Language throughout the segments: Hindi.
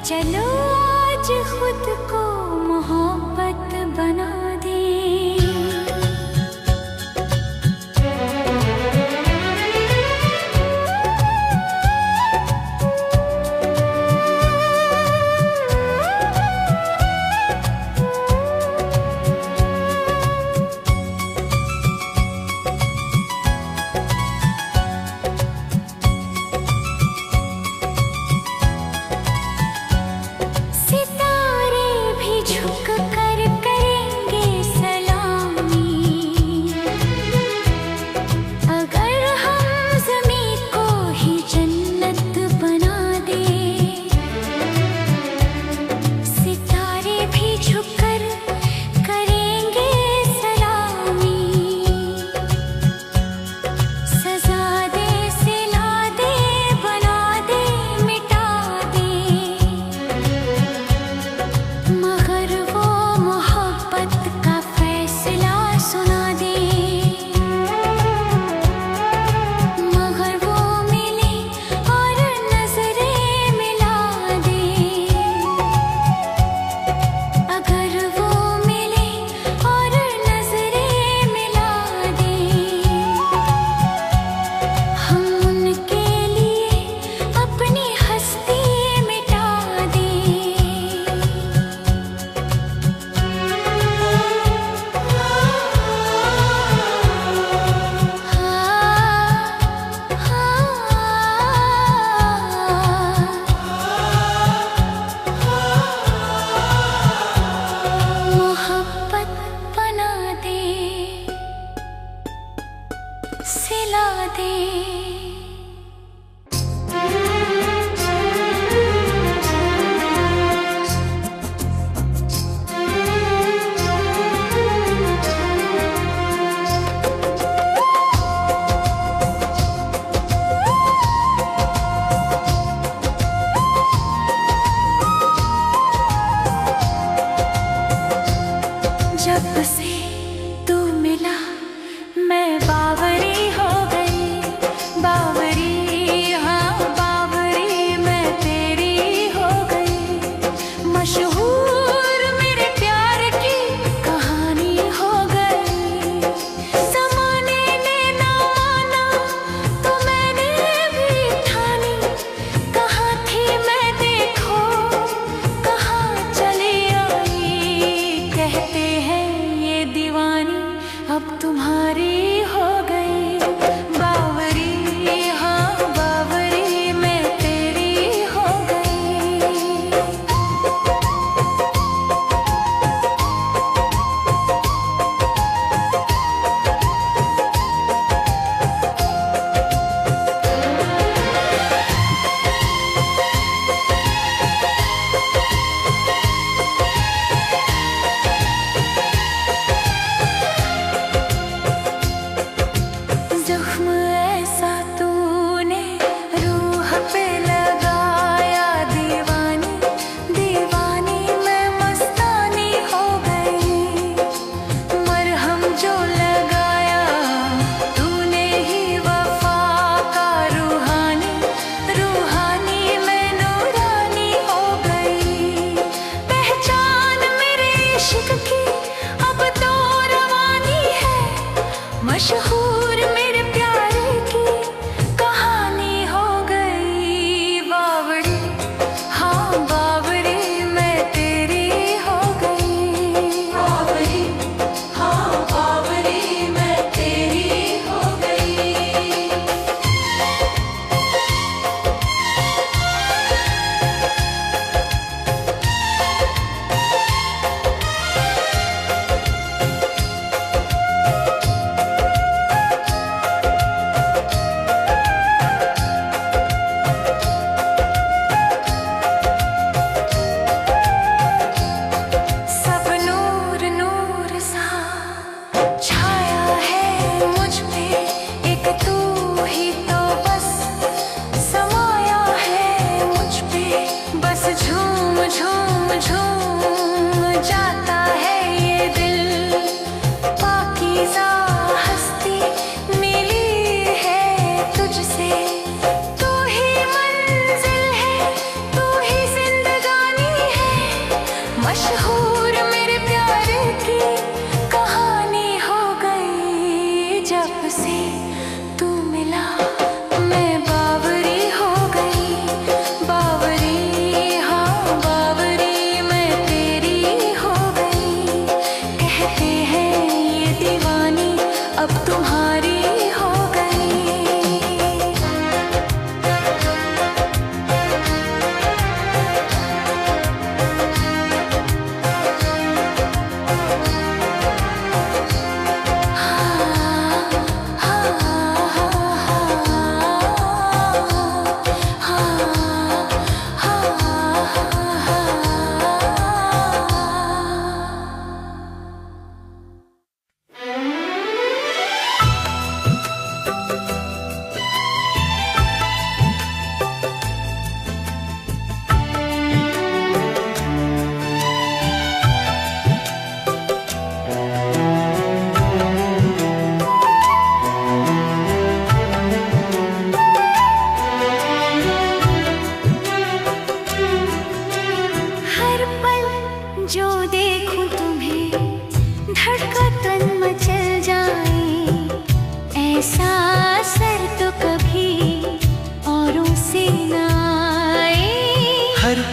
चलो आज खुद को मोहब्बत बना दे। सिला दे। जब से तू मिला मैं बावरी हो गई, बावरी हाँ बावरी मैं तेरी हो गई। मशहूर मेरे प्यार की कहानी हो गई। ज़माने ने ना माना तो मैंने भी ठानी। कहाँ थी मैं देखो कहाँ चली आई। कहते हैं ये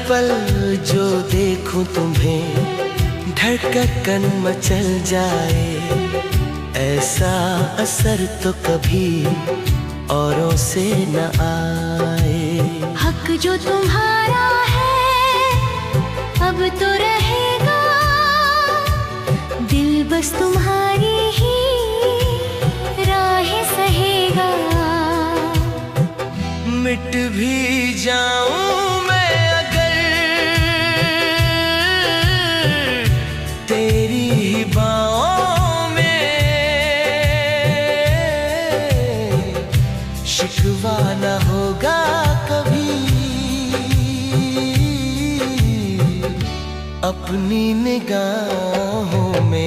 पल जो देखूं तुम्हें धड़कन मचल जाए, ऐसा असर तो कभी औरों से न आए। हक जो तुम्हारा है अब तो रहेगा, दिल बस तुम्हारी ही राह सहेगा। मिट भी जाऊं मैं अगर तेरी ही बाहों में, शिकवा न होगा कभी अपनी निगाहों में।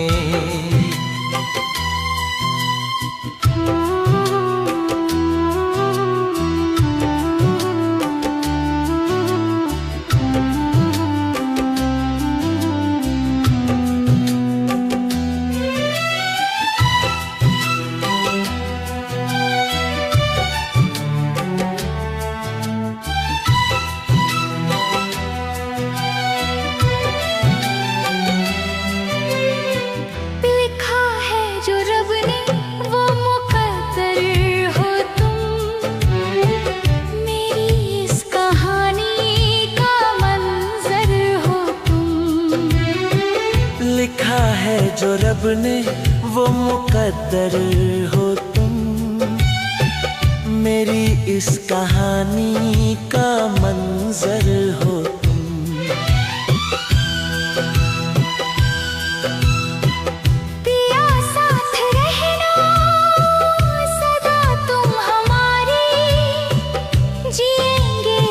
लिखा है जो रब ने वो मुकद्दर हो तुम, मेरी इस कहानी का मंजर हो तुम। पिया साथ रहना सदा तुम हमारी, जिएंगे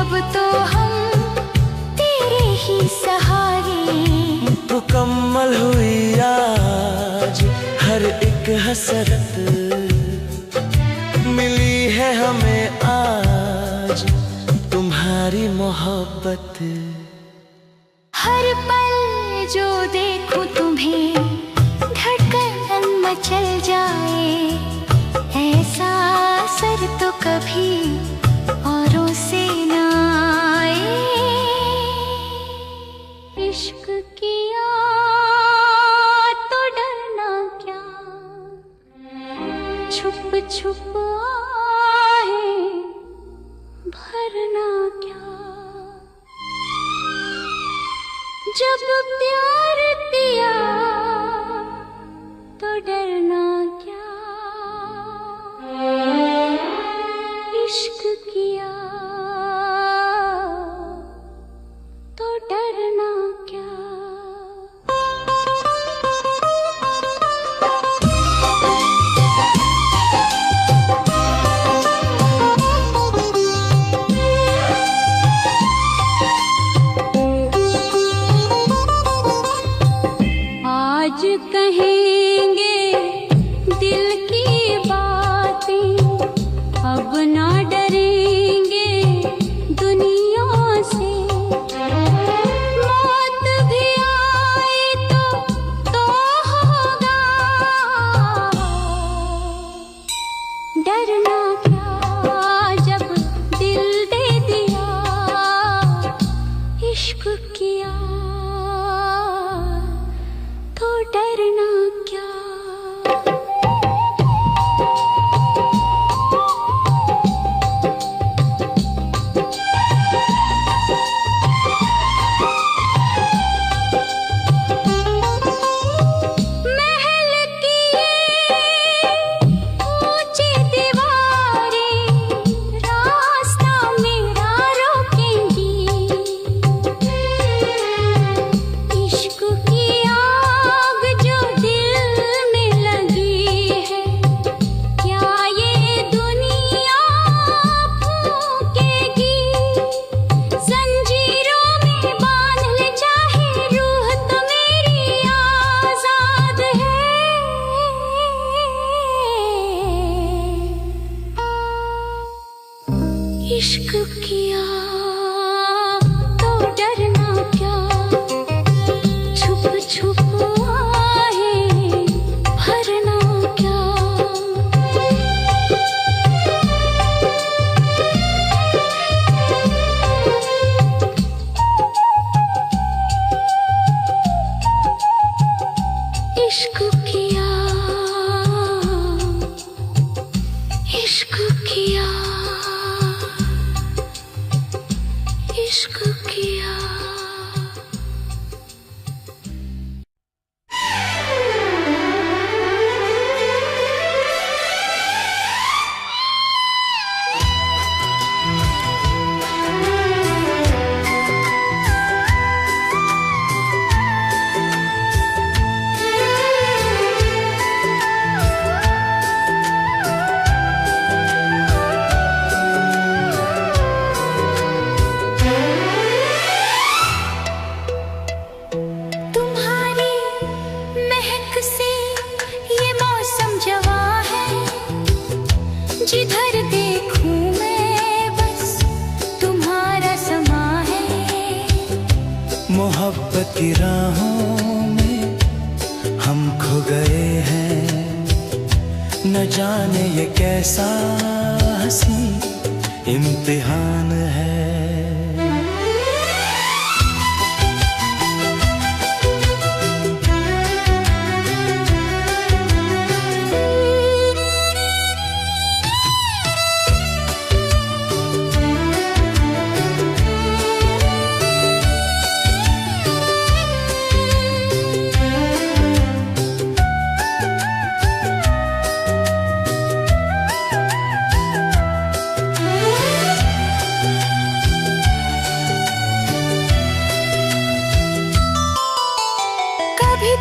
अब तो हम तेरे ही सहारे। मुकम्मल हुई आज हर एक हसरत, मिली है हमें आज तुम्हारी मोहब्बत। हर पल जो देखूं तुम्हें धड़कन मचल जाए, ऐसा असर तो कभी औरों से न आए। इश्क किया तो डरना क्या, छुप छुप आहे भरना क्या। जब प्यार किया तो डरना क्या, इश्क किया तो डरना क्या। आज कहेंगे दिल की बातें, अब ना डरेंगे दुनिया से। मौत भी आए तो होगा, डरना क्या जब दिल दे दिया, इश्क किया तो डरना क्या। महल की ऊंची दीवारें रास्ता मेरा रोकेंगी, किया। जिधर देखूं मैं बस तुम्हारा समा है। मोहब्बत की राहों में हम खो गए हैं, न जाने ये कैसा हंसी इम्तिहान है।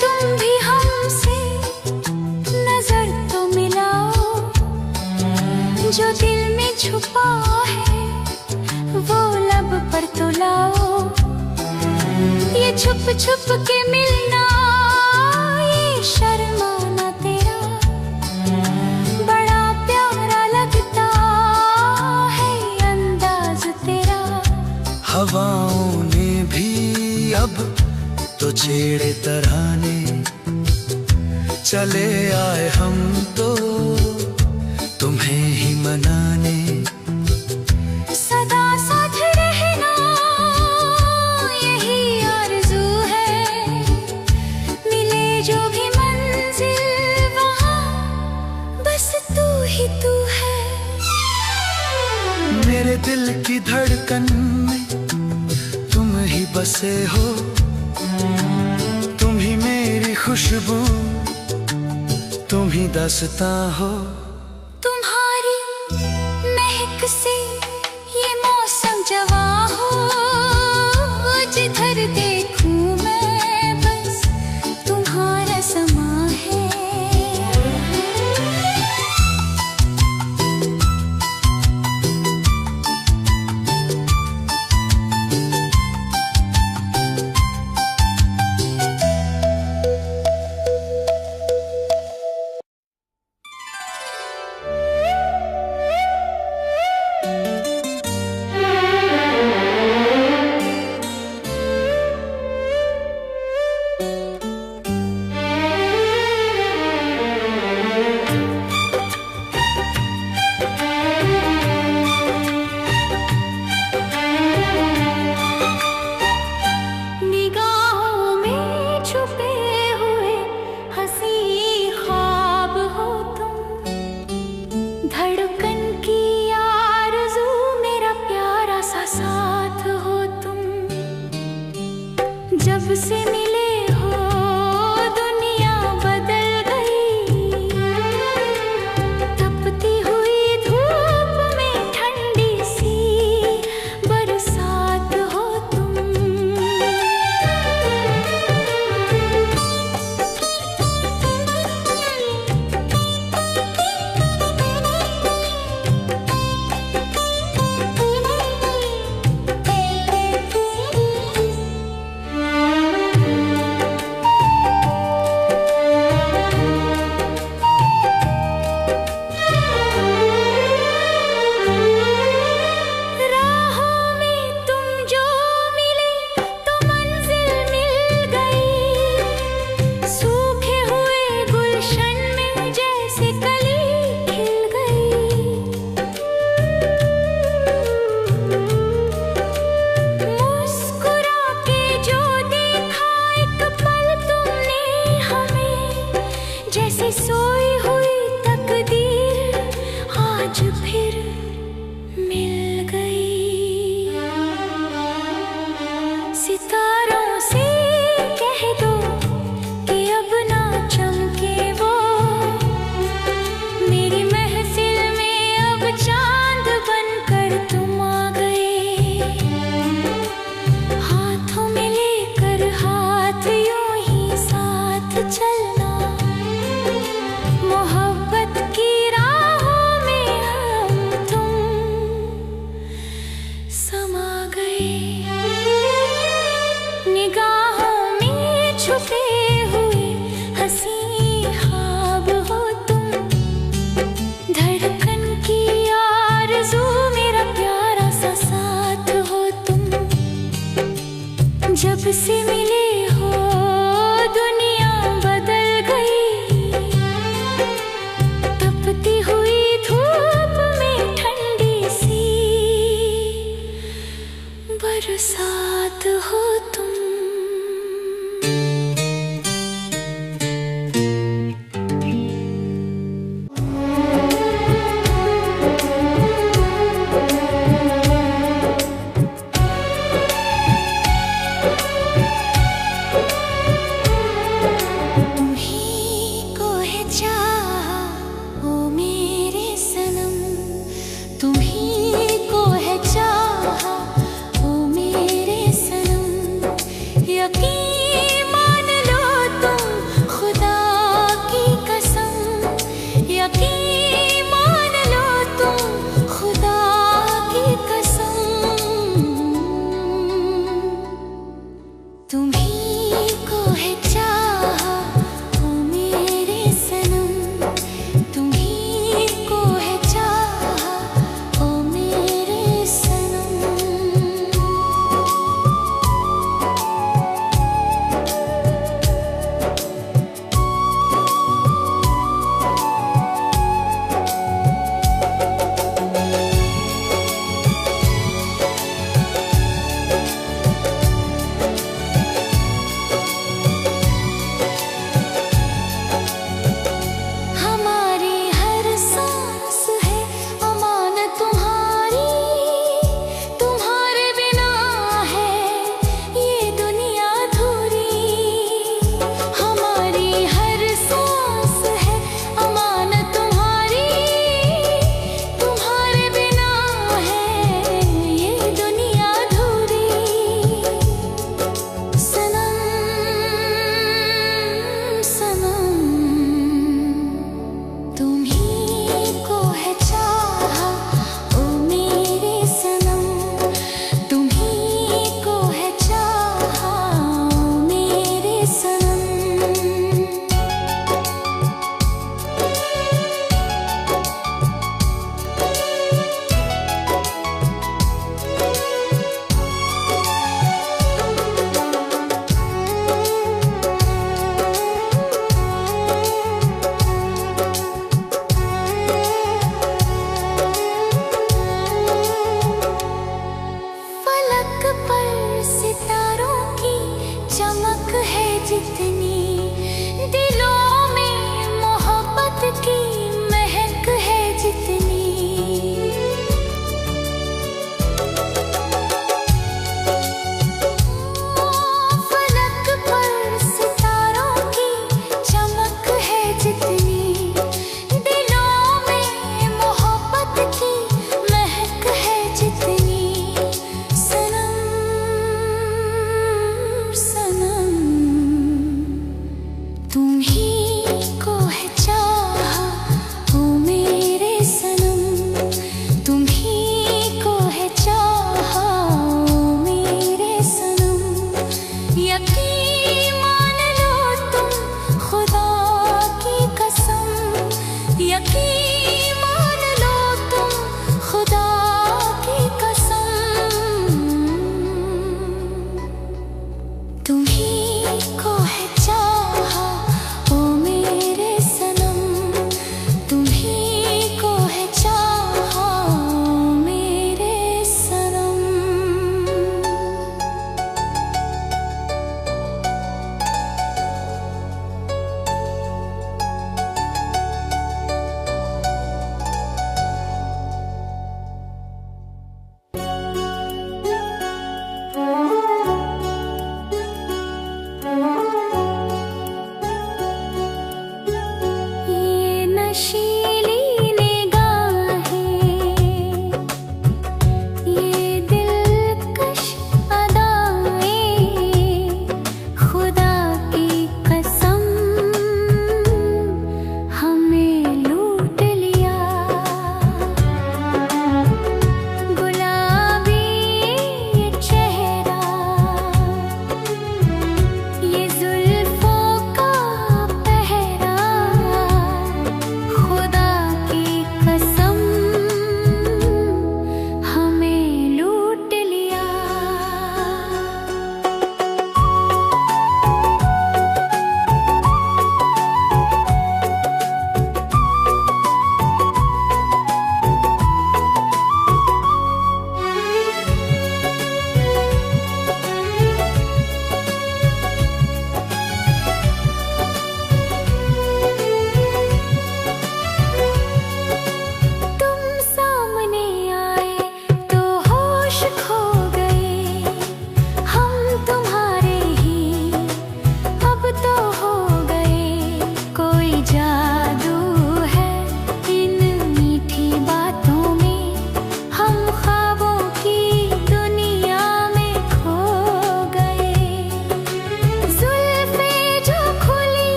तुम भी हमसे नजर तो मिलाओ, जो दिल में छुपा है वो लब पर तो लाओ। ये छुप छुप के मिलना, ये शर्माना तेरा बड़ा प्यारा लगता है अंदाज तेरा। हवाओं ने भी अब तो छेड़े तराने, चले आए हम तो तुम्हें ही मनाने। सदा साथ रहना यही आरज़ू है, मिले जो भी मंजिल वहाँ बस तू ही तू है। मेरे दिल की धड़कन में तुम ही बसे हो, तुम ही मेरी खुशबू, तुम ही दास्तां हो। तुम्हारी महक से ये मौसम जवां हो, जिधर देखूं मैं बस तुम्हारा समा है। जब से मिले हो दुनिया बदल गई, तपती हुई धूप में ठंडी सी बरसात हो तुम। जब से मिले हो दुनिया बदल गई, तपती हुई धूप में ठंडी सी बरसात हो तुम।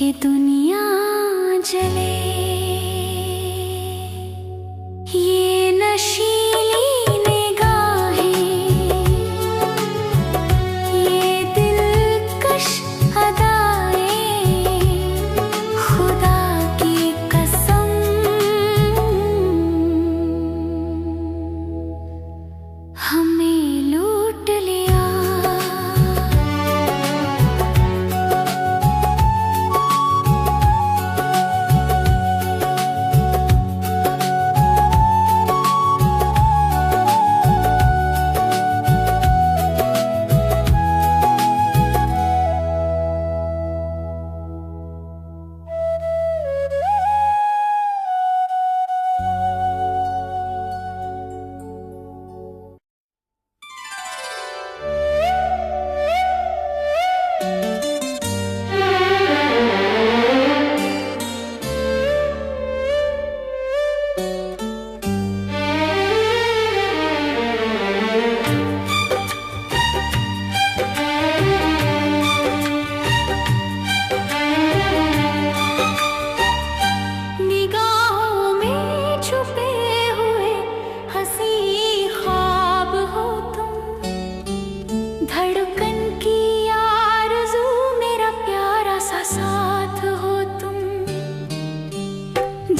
कि दुनिया जले। ये नशीली निगाहें, ये दिलकश अदाएं, खुदा की कसम हमें लूट लिया।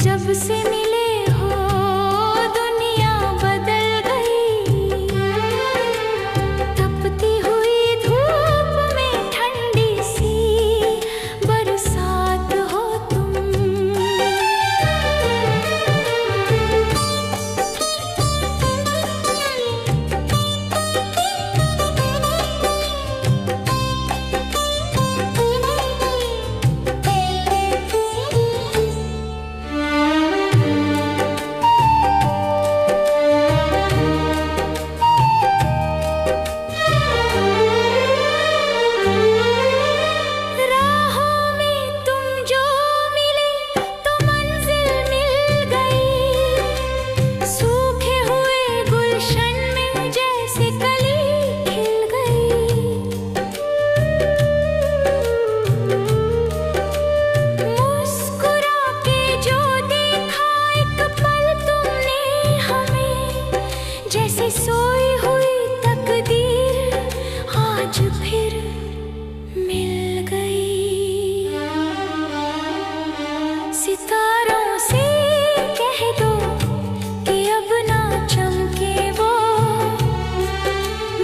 जब से मिले हो दुनिया बदल गई। तपती हुई धूप में ठंडी सी बरसात हो तुम। सोई हुई तकदीर आज फिर मिल गई। सितारों से कह दो कि अब ना चमके वो,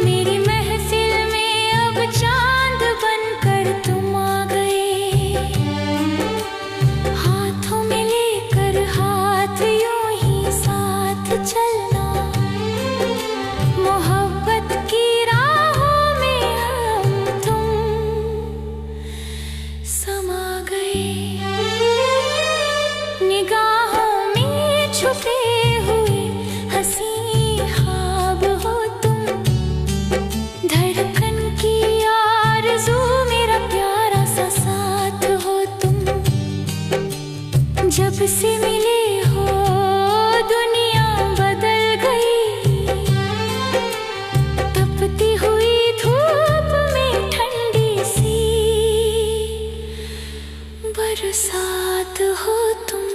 मेरी महफिल में अब चांद बनकर तुम आ गए। हाथों में लेकर हाथ यूं ही साथ चलना, मोहब्बत की राहों में हम तुम समा गए। निगाहों में छुपे हुए हंसी ख्वाब हो तुम, धड़कन की आरज़ू मेरा प्यारा सा साथ हो तुम। जब से मिले हो दुनिया बदल गई। तपती हुई धूप में ठंडी सी बरसात हो तुम।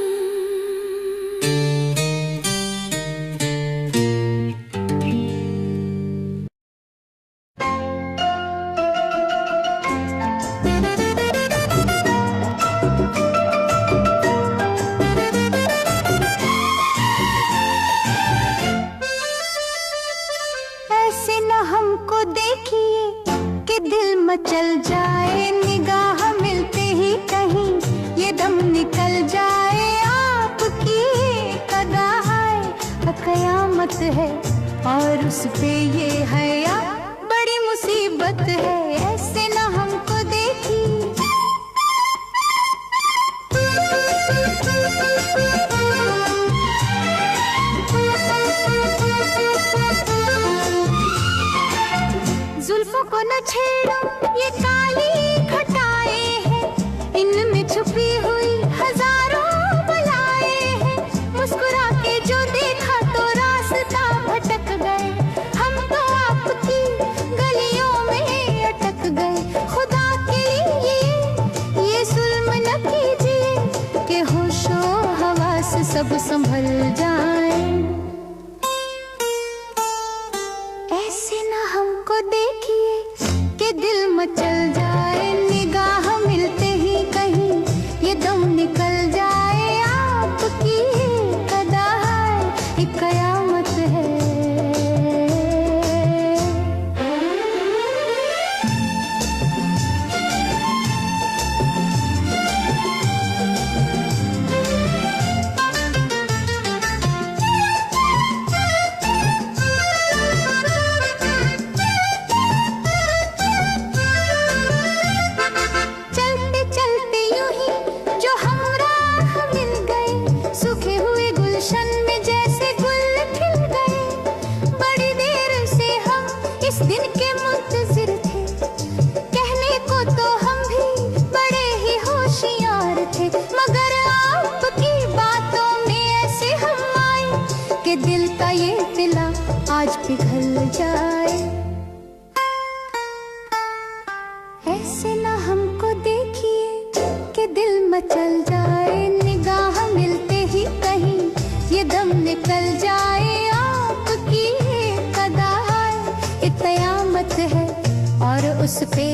ऐसे न हमको देखिए कि दिल मचल जाए, निगाह मिलते ही कहीं ये दम निकल जाए। आपकी कदा है कयामत है और उस पे ये हया बड़ी मुसीबत है। ऐसे न हमको देखिए। जुल्फों को न छेड़ो, ये काली घटाएं हैं, इनमें छुपी हुई हजारों बलाएं हैं। मुस्कुरा के जो देखा तो रास्ता भटक गए, हम तो आपकी गलियों में अटक गए। खुदा के लिए ये जुल्म न कि दिल का ये दिला आज पिघल जाए। ऐसे ना हमको देखिए कि दिल मचल जाए, निगाह मिलते ही कहीं ये दम निकल जाए। आपकी एक अदा है, ये कयामत है और उस पे